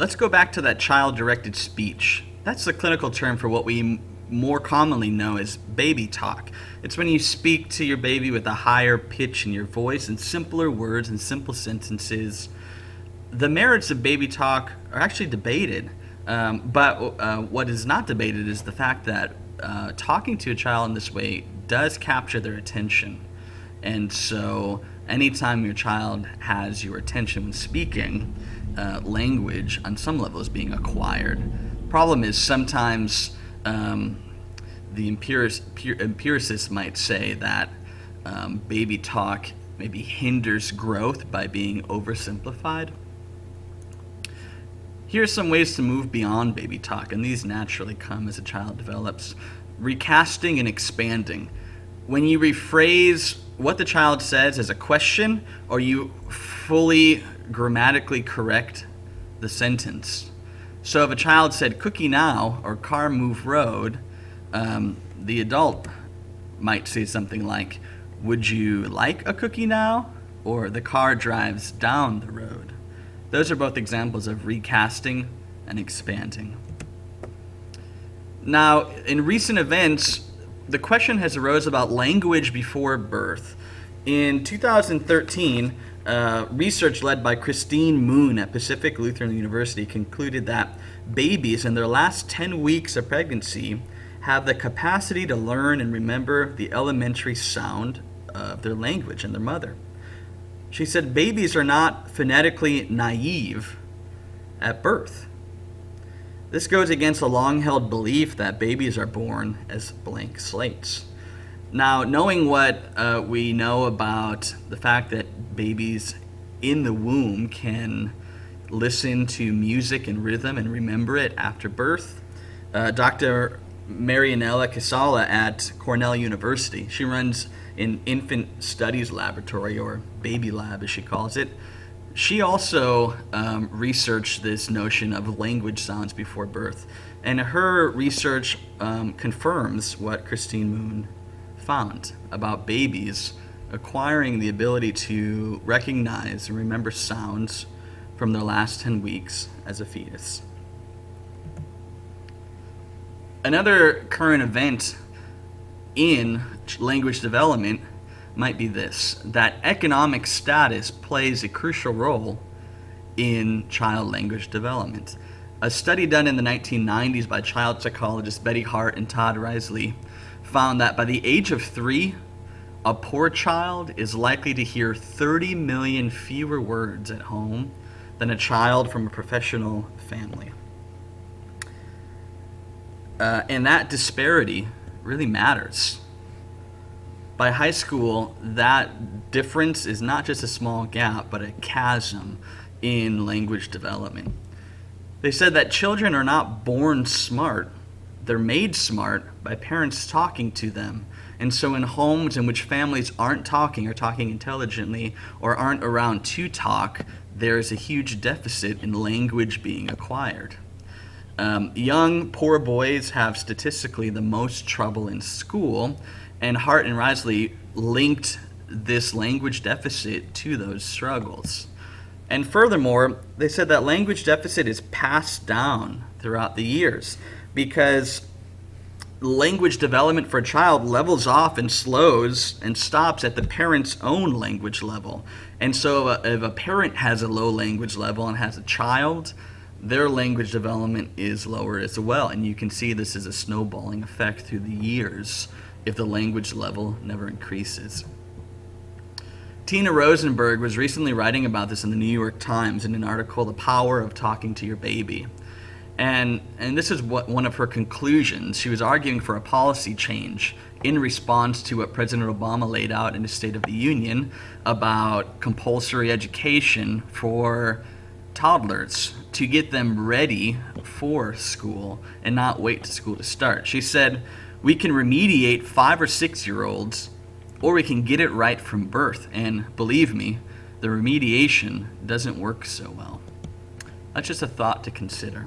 let's go back to that child-directed speech. That's the clinical term for what we more commonly know as baby talk. It's when you speak to your baby with a higher pitch in your voice and simpler words and simple sentences. The merits of baby talk are actually debated, but what is not debated is the fact that talking to a child in this way does capture their attention. And so anytime your child has your attention when speaking, language on some level is being acquired. Problem is sometimes the empiricists might say that baby talk maybe hinders growth by being oversimplified. Here are some ways to move beyond baby talk, and these naturally come as a child develops. Recasting and expanding. When you rephrase what the child says as a question, or you fully grammatically correct the sentence. So if a child said cookie now or car move road, the adult might say something like, would you like a cookie now? Or the car drives down the road. Those are both examples of recasting and expanding. Now, in recent events, the question has arose about language before birth. In 2013, research led by Christine Moon at Pacific Lutheran University concluded that babies in their last 10 weeks of pregnancy have the capacity to learn and remember the elementary sound of their language and their mother. She said babies are not phonetically naive at birth. This goes against a long-held belief that babies are born as blank slates. Now, knowing what we know about the fact that babies in the womb can listen to music and rhythm and remember it after birth, Dr. Marianella Casala at Cornell University, she runs an infant studies laboratory, or baby lab as she calls it. She also researched this notion of language sounds before birth, and her research confirms what Christine Moon found about babies acquiring the ability to recognize and remember sounds from their last 10 weeks as a fetus. Another current event in language development might be this, that economic status plays a crucial role in child language development. A study done in the 1990s by child psychologists Betty Hart and Todd Risley found that by the age of 3, a poor child is likely to hear 30 million fewer words at home than a child from a professional family. And that disparity really matters. By high school, that difference is not just a small gap, but a chasm in language development. They said that children are not born smart. They're made smart by parents talking to them. And so in homes in which families aren't talking or talking intelligently or aren't around to talk, there is a huge deficit in language being acquired. Young, poor boys have statistically the most trouble in school, and Hart and Risley linked this language deficit to those struggles. And furthermore, they said that language deficit is passed down throughout the years because language development for a child levels off and slows and stops at the parent's own language level. And so if a parent has a low language level and has a child, their language development is lower as well. And you can see this is a snowballing effect through the years if the language level never increases. Tina Rosenberg was recently writing about this in the New York Times in an article, The Power of Talking to Your Baby. And this is one of her conclusions. She was arguing for a policy change in response to what President Obama laid out in his State of the Union about compulsory education for toddlers to get them ready for school and not wait to school to start. She said, we can remediate 5 or 6-year-olds, or we can get it right from birth. And believe me, the remediation doesn't work so well. That's just a thought to consider.